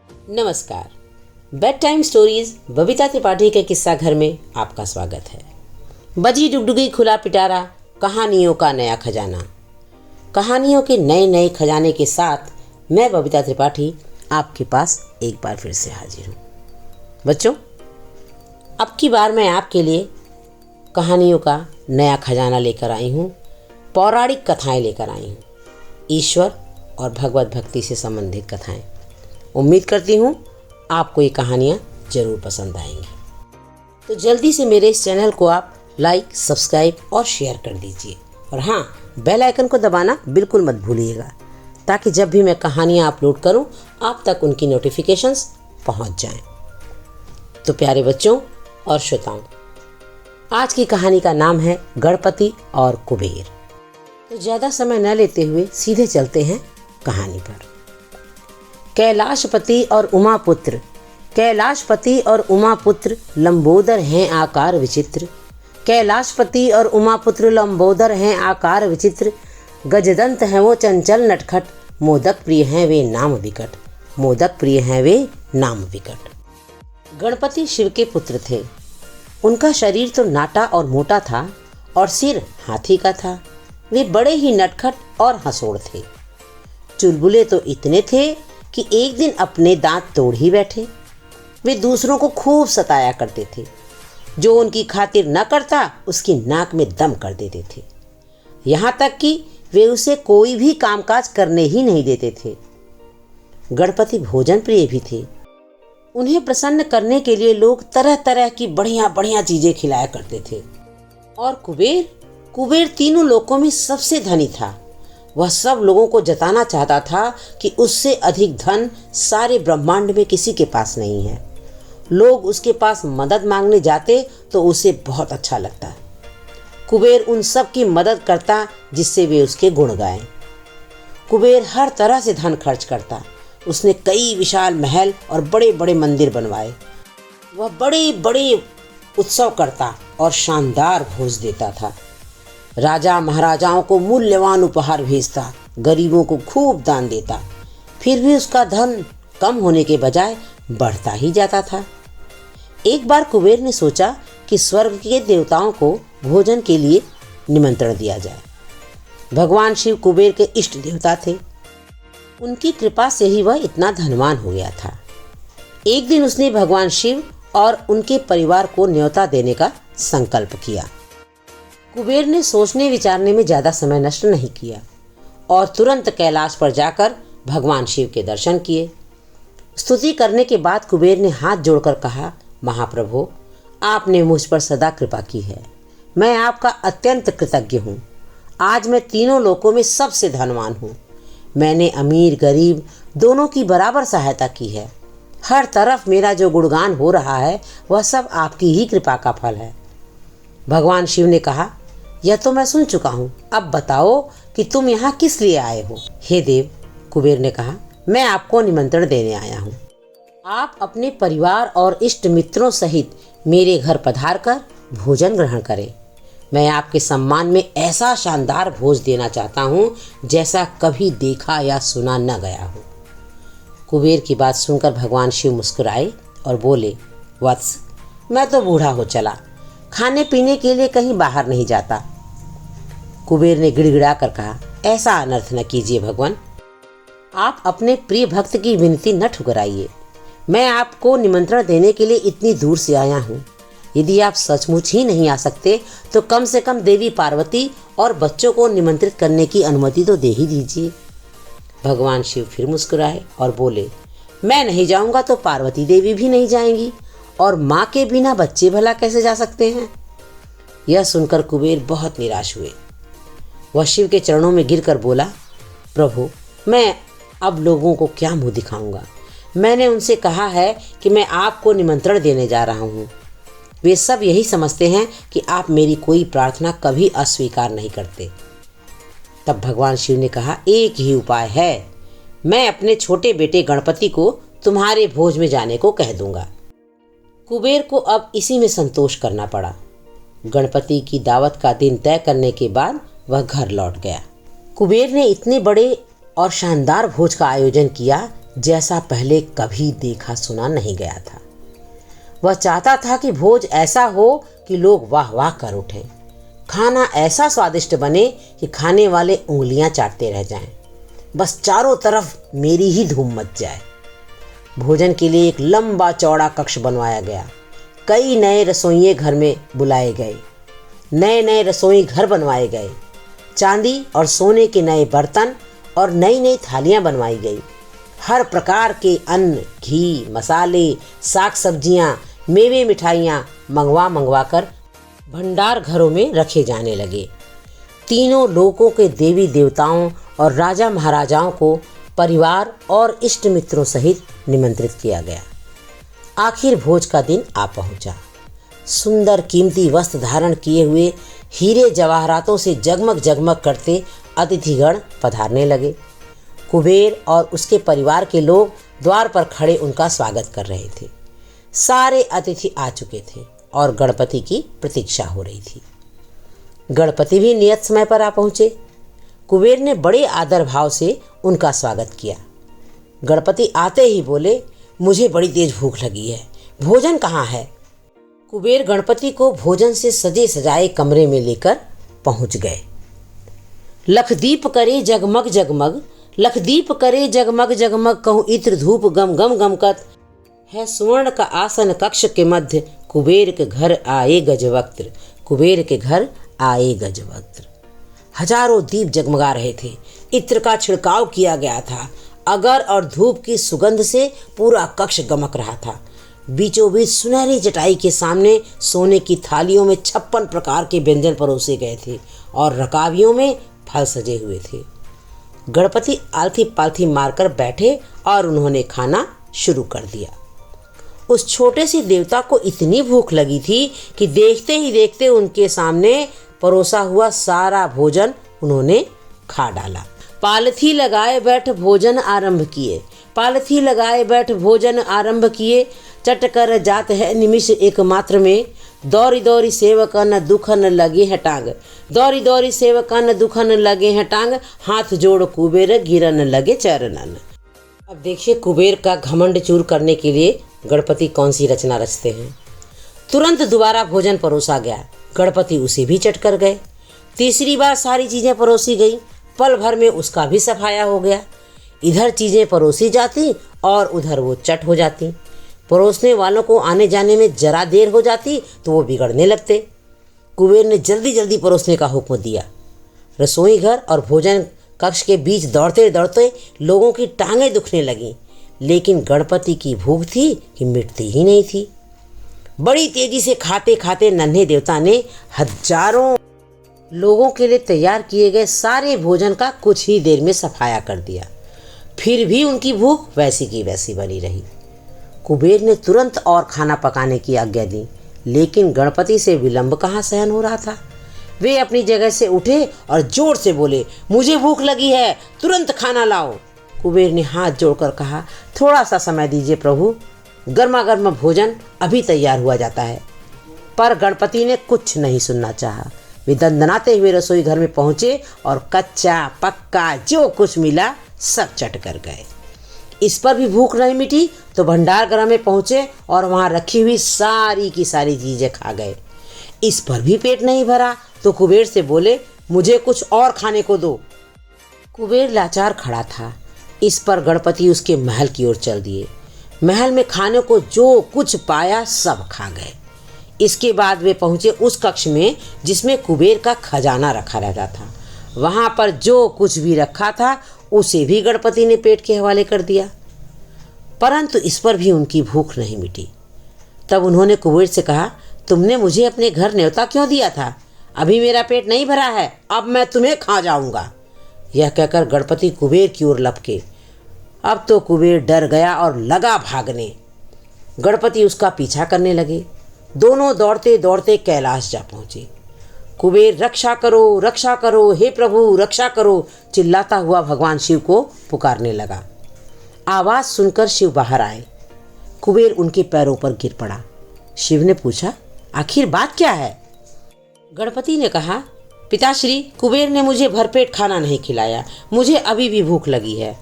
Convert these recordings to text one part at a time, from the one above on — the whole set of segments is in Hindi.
नमस्कार। Bed time stories Babita Tripathi के किस्सा घर में आपका स्वागत है। बजी डुगडुगी खुला पिटारा, कहानियों का नया खजाना। कहानियों के नए नए खजाने के साथ मैं बबीता त्रिपाठी आपके पास एक बार फिर से हाजिर हूँ। बच्चों, अब की बार मैं आपके लिए कहानियों का नया खजाना लेकर आई हूँ। पौराणिक कथाएं लेकर आई हूँ, ईश्वर और भगवत भक्ति से संबंधित कथाएं। उम्मीद करती हूँ आपको ये कहानियाँ ज़रूर पसंद आएंगी। तो जल्दी से मेरे इस चैनल को आप लाइक, सब्सक्राइब और शेयर कर दीजिए। और हाँ, बेल आइकन को दबाना बिल्कुल मत भूलिएगा, ताकि जब भी मैं कहानियाँ अपलोड करूँ आप तक उनकी नोटिफिकेशंस पहुँच जाएं। तो प्यारे बच्चों और श्रोताओं, आज की कहानी का नाम है गणपति और कुबेर। तो ज़्यादा समय न लेते हुए सीधे चलते हैं कहानी पर। कैलाशपति और उमापुत्र। कैलाशपति और उमापुत्र लंबोदर हैं आकार विचित्र। कैलाशपति और उमापुत्र लंबोदर हैं आकार विचित्र। गजदंत हैं वो चंचल नटखट, मोदक प्रिय हैं वे नाम विकट। मोदक प्रिय हैं वे नाम विकट। गणपति शिव के पुत्र थे। उनका शरीर तो नाटा और मोटा था और सिर हाथी का था। वे बड़े ही नटखट और हंसोड़ थे। चुलबुले तो इतने थे कि एक दिन अपने दांत तोड़ ही बैठे। वे दूसरों को खूब सताया करते थे। जो उनकी खातिर न करता उसकी नाक में दम कर देते थे। यहाँ तक कि वे उसे कोई भी कामकाज करने ही नहीं देते थे। गणपति भोजन प्रिय भी थे। उन्हें प्रसन्न करने के लिए लोग तरह तरह की बढ़िया बढ़िया चीजें खिलाया करते थे। और कुबेर तीनों लोकों में सबसे धनी था। वह सब लोगों को जताना चाहता था कि उससे अधिक धन सारे ब्रह्मांड में किसी के पास नहीं है। लोग उसके पास मदद मांगने जाते तो उसे बहुत अच्छा लगता। कुबेर उन सब की मदद करता जिससे वे उसके गुण गाएं। कुबेर हर तरह से धन खर्च करता। उसने कई विशाल महल और बड़े बड़े मंदिर बनवाए। वह बड़े बड़े उत्सव करता और शानदार भोज देता था। राजा महाराजाओं को मूल्यवान उपहार भेजता, गरीबों को खूब दान देता। फिर भी उसका धन कम होने के बजाय बढ़ता ही जाता था। एक बार कुबेर ने सोचा कि स्वर्ग के देवताओं को भोजन के लिए निमंत्रण दिया जाए। भगवान शिव कुबेर के इष्ट देवता थे। उनकी कृपा से ही वह इतना धनवान हो गया था। एक दिन उसने भगवान शिव और उनके परिवार को न्योता देने का संकल्प किया। कुबेर ने सोचने विचारने में ज़्यादा समय नष्ट नहीं किया और तुरंत कैलाश पर जाकर भगवान शिव के दर्शन किए। स्तुति करने के बाद कुबेर ने हाथ जोड़कर कहा, महाप्रभु, आपने मुझ पर सदा कृपा की है। मैं आपका अत्यंत कृतज्ञ हूँ। आज मैं तीनों लोकों में सबसे धनवान हूँ। मैंने अमीर गरीब दोनों की बराबर सहायता की है। हर तरफ मेरा जो गुणगान हो रहा है वह सब आपकी ही कृपा का फल है। भगवान शिव ने कहा, यह तो मैं सुन चुका हूँ। अब बताओ कि तुम यहाँ किस लिए आए हो। हे देव, कुबेर ने कहा, मैं आपको निमंत्रण देने आया हूँ। आप अपने परिवार और इष्ट मित्रों सहित मेरे घर पधार कर भोजन ग्रहण करें। मैं आपके सम्मान में ऐसा शानदार भोज देना चाहता हूँ जैसा कभी देखा या सुना न गया हो। कुबेर की बात सुनकर भगवान शिव मुस्कुराए और बोले, वत्स, मैं तो बूढ़ा हो चला, खाने पीने के लिए कहीं बाहर नहीं जाता। कुबेर ने गिड़गिड़ा कर कहा, ऐसा अनर्थ न कीजिए भगवान। आप अपने प्रिय भक्त की विनती न ठुकराइए। मैं आपको निमंत्रण देने के लिए इतनी दूर से आया हूँ। यदि आप सचमुच ही नहीं आ सकते तो कम से कम देवी पार्वती और बच्चों को निमंत्रित करने की अनुमति तो दे ही दीजिए। भगवान शिव फिर मुस्कुराए और बोले, मैं नहीं जाऊँगा तो पार्वती देवी भी नहीं जाएंगी, और माँ के बिना बच्चे भला कैसे जा सकते हैं। यह सुनकर कुबेर बहुत निराश हुए। वह शिव के चरणों में गिरकर बोला, प्रभु, मैं अब लोगों को क्या मुंह दिखाऊंगा। मैंने उनसे कहा है कि मैं आपको निमंत्रण देने जा रहा हूँ। वे सब यही समझते हैं कि आप मेरी कोई प्रार्थना कभी अस्वीकार नहीं करते। तब भगवान शिव ने कहा, एक ही उपाय है। मैं अपने छोटे बेटे गणपति को तुम्हारे भोज में जाने को कह दूंगा। कुबेर को अब इसी में संतोष करना पड़ा। गणपति की दावत का दिन तय करने के बाद वह घर लौट गया। कुबेर ने इतने बड़े और शानदार भोज का आयोजन किया जैसा पहले कभी देखा सुना नहीं गया था। वह चाहता था कि भोज ऐसा हो कि लोग वाह वाह कर उठें, खाना ऐसा स्वादिष्ट बने कि खाने वाले उंगलियां चाटते रह जाएं, बस चारों तरफ मेरी ही धूम मच जाए। भोजन के लिए एक लंबा चौड़ा कक्ष बनवाया गया। कई नए रसोइये घर में बुलाए गए, नए नए रसोई घर बनवाए गए। चांदी और सोने के नए बर्तन और नई नई थालियां बनवाई गई। हर प्रकार के अन्न, घी, मसाले, साग सब्जियां, मेवे, मिठाइयां मंगवा कर भंडार घरों में रखे जाने लगे। तीनों लोकों के देवी देवताओं और राजा महाराजाओं को परिवार और इष्ट मित्रों सहित निमंत्रित किया गया। आखिर भोज का दिन आ पहुंचा। सुंदर कीमती वस्त्र धारण किए हुए हीरे जवाहरातों से जगमग जगमग करते अतिथिगण पधारने लगे। कुबेर और उसके परिवार के लोग द्वार पर खड़े उनका स्वागत कर रहे थे। सारे अतिथि आ चुके थे और गणपति की प्रतीक्षा हो रही थी। गणपति भी नियत समय पर आ पहुंचे। कुबेर ने बड़े आदर भाव से उनका स्वागत किया। गणपति आते ही बोले, मुझे बड़ी तेज भूख लगी है, भोजन कहाँ है? कुबेर गणपति को भोजन से सजे सजाए कमरे में लेकर पहुंच गए। लखदीप करे जगमग जगमग, लखदीप करे जगमग जगमग, कहूँ इत्र धूप गम गम गमकत, है सुवर्ण का आसन कक्ष के मध्य, कुबेर के घर आए गजवक्त्र, कुबेर के घर आए गजवक्त्र। हजारों दीप जगमगा रहे थे। इत्र का छिड़काव किया गया था। अगर और धूप की सुगंध से पूरा कक्ष गमक रहा था। बीचों बीच सुनहरी चटाई के सामने सोने की थालियों में 56 प्रकार के व्यंजन परोसे गए थे और रकाबियों में फल सजे हुए थे। गणपति आलथी पालथी मारकर बैठे और उन्होंने खाना शुरू कर दिया। उस छोटे से देवता को इतनी भूख लगी थी कि देखते ही देखते उनके सामने परोसा हुआ सारा भोजन उन्होंने खा डाला। पालथी लगाए बैठ भोजन आरंभ किए, पालथी लगाए बैठ भोजन आरंभ किए, चट कर जात है निमिष एक मात्र में, दौरी दौरी सेवक न दुख न लगे है टांग, दौरी दौरी सेवक न दुख न लगे है टांग, हाथ जोड़ कुबेर गिरन लगे चरणन। अब देखिए कुबेर का घमंड चूर करने के लिए गणपति कौन सी रचना रचते हैं। तुरंत दोबारा भोजन परोसा गया। गणपति उसे भी चट कर गए। तीसरी बार सारी चीज़ें परोसी गई। पल भर में उसका भी सफाया हो गया। इधर चीज़ें परोसी जाती और उधर वो चट हो जाती। परोसने वालों को आने जाने में जरा देर हो जाती तो वो बिगड़ने लगते। कुबेर ने जल्दी जल्दी परोसने का हुक्म दिया। रसोई घर और भोजन कक्ष के बीच दौड़ते दौड़ते लोगों की टांगें दुखने लगीं, लेकिन गणपति की भूख थी कि मिटती ही नहीं थी। बड़ी तेजी से खाते खाते नन्हे देवता ने हजारों लोगों के लिए तैयार किए गए सारे भोजन का कुछ ही देर में सफाया कर दिया। फिर भी उनकी भूख वैसी की वैसी बनी रही। कुबेर ने तुरंत और खाना पकाने की आज्ञा दी, लेकिन गणपति से विलंब कहाँ सहन हो रहा था। वे अपनी जगह से उठे और जोर से बोले, मुझे भूख लगी है, तुरंत खाना लाओ। कुबेर ने हाथ जोड़कर कहा, थोड़ा सा समय दीजिए प्रभु, गर्मा गर्म भोजन अभी तैयार हुआ जाता है। पर गणपति ने कुछ नहीं सुनना चाहा। वे दंदनाते हुए रसोई घर में पहुंचे और कच्चा पक्का जो कुछ मिला सब चट कर गए। इस पर भी भूख नहीं मिटी तो भंडार गृह में पहुंचे और वहां रखी हुई सारी की सारी चीजें खा गए। इस पर भी पेट नहीं भरा तो कुबेर से बोले, मुझे कुछ और खाने को दो। कुबेर लाचार खड़ा था। इस पर गणपति उसके महल की ओर चल दिए। महल में खाने को जो कुछ पाया सब खा गए। इसके बाद वे पहुंचे उस कक्ष में जिसमें कुबेर का खजाना रखा रहता था। वहां पर जो कुछ भी रखा था उसे भी गणपति ने पेट के हवाले कर दिया, परंतु इस पर भी उनकी भूख नहीं मिटी। तब उन्होंने कुबेर से कहा, तुमने मुझे अपने घर न्योता क्यों दिया था? अभी मेरा पेट नहीं भरा है, अब मैं तुम्हें खा जाऊंगा। यह कहकर गणपति कुबेर की ओर लपके। अब तो कुबेर डर गया और लगा भागने। गणपति उसका पीछा करने लगे। दोनों दौड़ते दौड़ते कैलाश जा पहुंचे। कुबेर रक्षा करो, हे प्रभु रक्षा करो, चिल्लाता हुआ भगवान शिव को पुकारने लगा। आवाज़ सुनकर शिव बाहर आए। कुबेर उनके पैरों पर गिर पड़ा। शिव ने पूछा, आखिर बात क्या है? गणपति ने कहा, पिताश्री, कुबेर ने मुझे भरपेट खाना नहीं खिलाया, मुझे अभी भी भूख लगी है।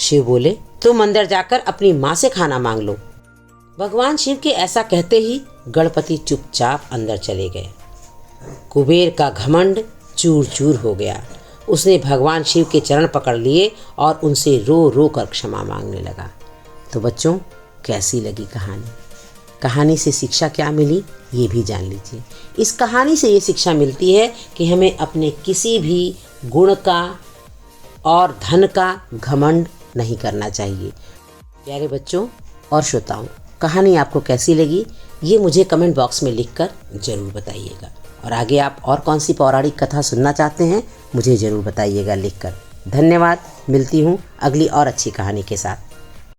शिव बोले, तुम अंदर जाकर अपनी माँ से खाना मांग लो। भगवान शिव के ऐसा कहते ही गणपति चुपचाप अंदर चले गए। कुबेर का घमंड चूर चूर हो गया। उसने भगवान शिव के चरण पकड़ लिए और उनसे रो रो कर क्षमा मांगने लगा। तो बच्चों, कैसी लगी कहानी? कहानी से शिक्षा क्या मिली ये भी जान लीजिए। इस कहानी से ये शिक्षा मिलती है कि हमें अपने किसी भी गुण का और धन का घमंड नहीं करना चाहिए। प्यारे बच्चों और श्रोताओं, कहानी आपको कैसी लगी ये मुझे कमेंट बॉक्स में लिखकर ज़रूर बताइएगा। और आगे आप और कौन सी पौराणिक कथा सुनना चाहते हैं मुझे ज़रूर बताइएगा लिखकर। धन्यवाद। मिलती हूँ अगली और अच्छी कहानी के साथ।